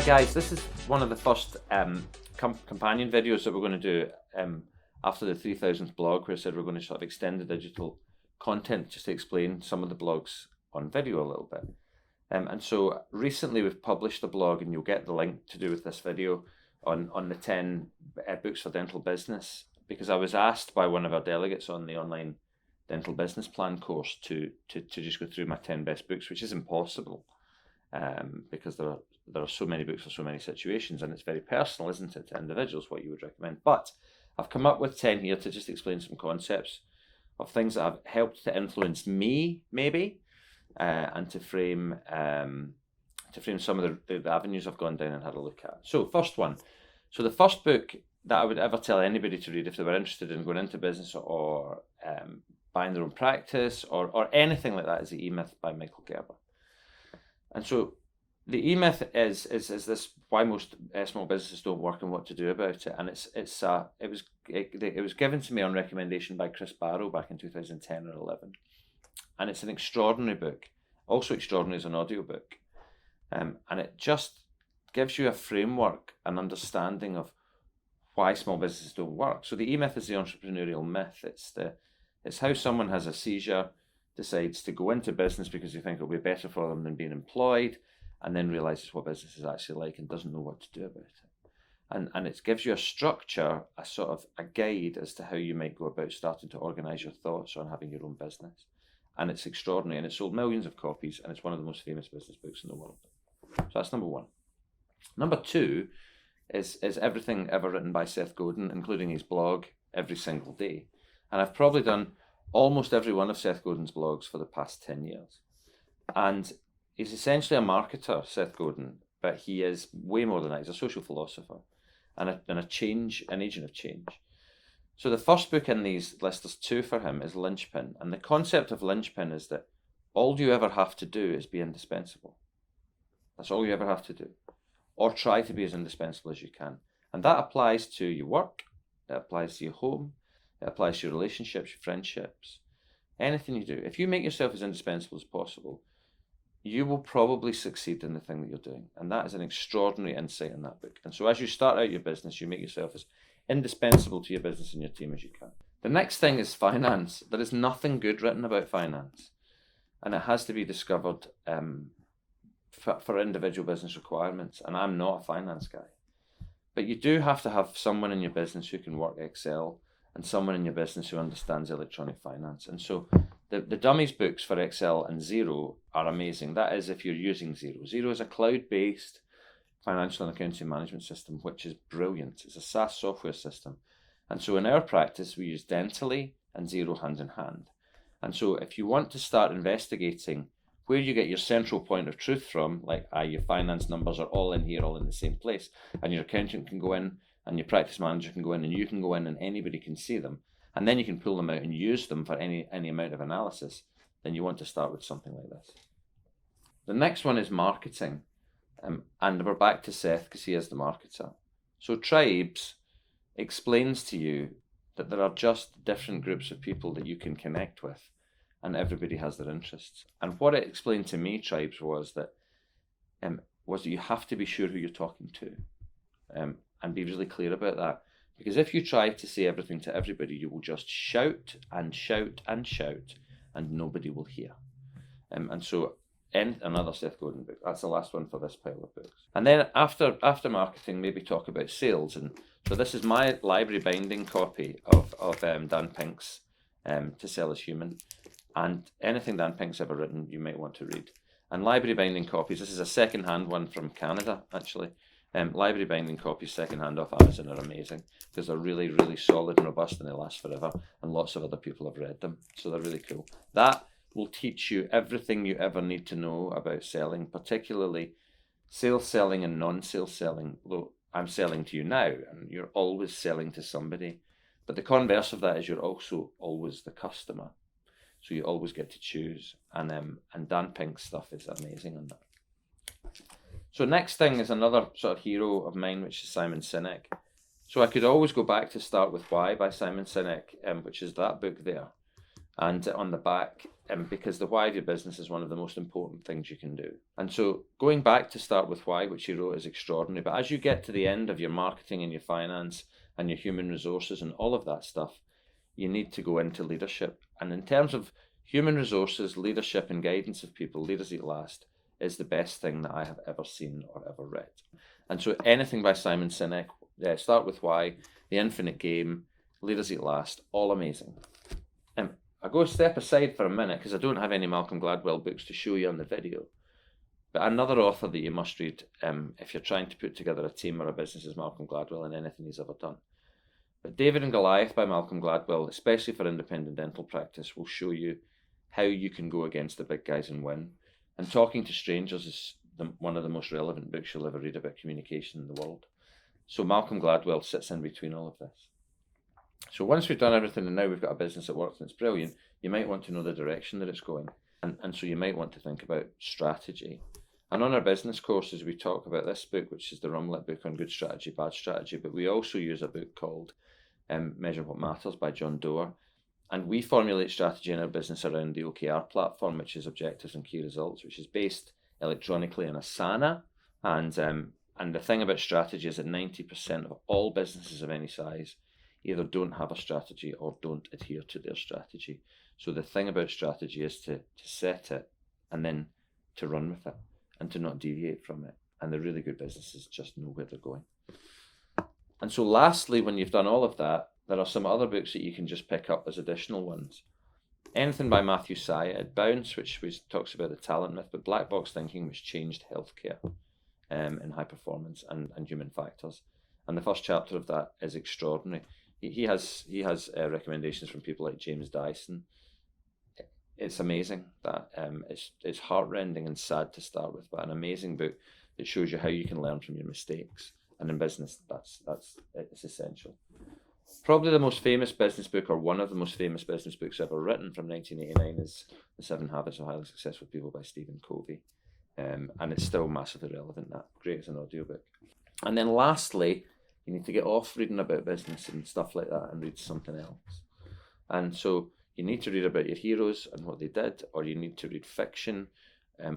Hi guys, this is one of the first companion videos that we're going to do after the 3000th blog, where I said we're going to sort of extend the digital content just to explain some of the blogs on video a little bit. And so recently we've published a blog, and you'll get the link to do with this video on the 10 books for dental business, because I was asked by one of our delegates on the online dental business plan course to just go through my 10 best books, which is impossible because there are so many books for so many situations, and it's very personal, isn't it, to individuals what you would recommend. But I've come up with 10 here to just explain some concepts of things that have helped to influence me, maybe, and to frame some of the avenues I've gone down and had a look at. So first one. So the first book that I would ever tell anybody to read if they were interested in going into business or buying their own practice or anything like that is the Emyth by Michael Gerber. And so the Emyth is this why most small businesses don't work and what to do about it. And it was given to me on recommendation by Chris Barrow back in 2010 or 11. And it's an extraordinary book, also extraordinary as an audiobook. And it just gives you a framework, an understanding of why small businesses don't work. So the Emyth is the entrepreneurial myth. It's how someone has a seizure, decides to go into business because they think it'll be better for them than being employed, and then realizes what business is actually like and doesn't know what to do about it. And it gives you a structure, a sort of a guide as to how you might go about starting to organize your thoughts on having your own business. And it's extraordinary, and it's sold millions of copies, and it's one of the most famous business books in the world. So that's number one. Number two is Everything Ever Written by Seth Godin, including his blog, every single day. And I've probably done almost every one of Seth Godin's blogs for the past 10 years. And he's essentially a marketer, Seth Godin, but he is way more than that. He's a social philosopher and an agent of change. So the first book in these list, there's two for him, is Linchpin. And the concept of Linchpin is that all you ever have to do is be indispensable. That's all you ever have to do. Or try to be as indispensable as you can. And that applies to your work, it applies to your home, it applies to your relationships, your friendships, anything you do. If you make yourself as indispensable as possible, you will probably succeed in the thing that you're doing. And that is an extraordinary insight in that book. And so as you start out your business, you make yourself as indispensable to your business and your team as you can. The next thing is finance. There is nothing good written about finance. And it has to be discovered for individual business requirements. And I'm not a finance guy. But you do have to have someone in your business who can work Excel and someone in your business who understands electronic finance. And so the dummies books for Excel and Xero are amazing. That is if you're using Xero. Xero is a cloud-based financial and accounting management system, which is brilliant. It's a SaaS software system. And so in our practice, we use Dentally and Xero hand in hand. And so if you want to start investigating where you get your central point of truth from, like your finance numbers are all in here, all in the same place, and your accountant can go in, and your practice manager can go in, and you can go in, and anybody can see them, and then you can pull them out and use them for any amount of analysis, then you want to start with something like this. The next one is marketing, and we're back to Seth because he is the marketer. So Tribes explains to you that there are just different groups of people that you can connect with, and everybody has their interests. And what it explained to me, Tribes, was that you have to be sure who you're talking to, and be really clear about that. Because if you try to say everything to everybody, you will just shout and shout and shout, and nobody will hear. And so, another Seth Godin book. That's the last one for this pile of books. And then after marketing, maybe talk about sales. And so this is my library binding copy of Dan Pink's To Sell Is Human. And anything Dan Pink's ever written, you might want to read. And library binding copies, this is a second-hand one from Canada, actually. Library binding copies second-hand off Amazon are amazing because they're really, really solid and robust, and they last forever, and lots of other people have read them, so they're really cool. That will teach you everything you ever need to know about selling, particularly sales selling and non-sales selling. Although I'm selling to you now, and you're always selling to somebody. But the converse of that is you're also always the customer. So you always get to choose. And Dan Pink's stuff is amazing on that. So next thing is another sort of hero of mine, which is Simon Sinek. So I could always go back to Start With Why by Simon Sinek, which is that book there. and on the back, because the why of your business is one of the most important things you can do. And so going back to start with why, which he wrote, is extraordinary. But as you get to the end of your marketing and your finance and your human resources and all of that stuff, you need to go into leadership. And in terms of human resources, leadership and guidance of people, Leaders Eat Last is the best thing that I have ever seen or ever read. And so anything by Simon Sinek, Start With Why, The Infinite Game, Leaders Eat Last, all amazing. I'll go a step aside for a minute because I don't have any Malcolm Gladwell books to show you on the video. But another author that you must read if you're trying to put together a team or a business is Malcolm Gladwell and anything he's ever done. But David and Goliath by Malcolm Gladwell, especially for independent dental practice, will show you how you can go against the big guys and win. And Talking to Strangers is one of the most relevant books you'll ever read about communication in the world. So Malcolm Gladwell sits in between all of this. So once we've done everything and now we've got a business that works and it's brilliant, you might want to know the direction that it's going. And so you might want to think about strategy. And on our business courses, we talk about this book, which is the Rumlet book on good strategy, bad strategy. But we also use a book called Measure What Matters by John Doerr. And we formulate strategy in our business around the OKR platform, which is Objectives and Key Results, which is based electronically in Asana. And the thing about strategy is that 90% of all businesses of any size either don't have a strategy or don't adhere to their strategy. So the thing about strategy is to set it and then to run with it and to not deviate from it. And the really good businesses just know where they're going. And so lastly, when you've done all of that, there are some other books that you can just pick up as additional ones. Anything by Matthew Syed, Bounce, which talks about the talent myth, but Black Box Thinking, which changed healthcare in high performance and human factors. And the first chapter of that is extraordinary. He has recommendations from people like James Dyson. It's amazing that it's heartrending and sad to start with, but an amazing book that shows you how you can learn from your mistakes. And in business, it's essential. Probably the most famous business book, or one of the most famous business books ever written, from 1989, is The 7 Habits of Highly Successful People by Stephen Covey. And it's still massively relevant. That great as an audiobook. And then lastly, you need to get off reading about business and stuff like that and read something else. And so you need to read about your heroes and what they did, or you need to read fiction,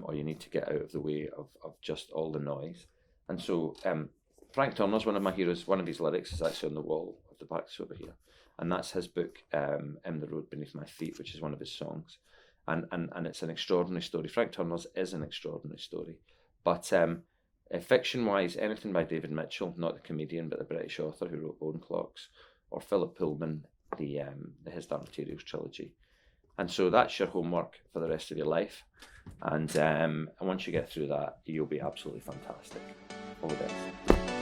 or you need to get out of the way of just all the noise. And so Frank Turner's one of my heroes. One of his lyrics is actually on the wall of the box over here. And that's his book, The Road Beneath My Feet, which is one of his songs. And it's an extraordinary story. Frank Turner's is an extraordinary story. But fiction-wise, anything by David Mitchell, not the comedian, but the British author who wrote Bone Clocks, or Philip Pullman, the His Dark Materials trilogy. And so that's your homework for the rest of your life. And once you get through that, you'll be absolutely fantastic. All the best.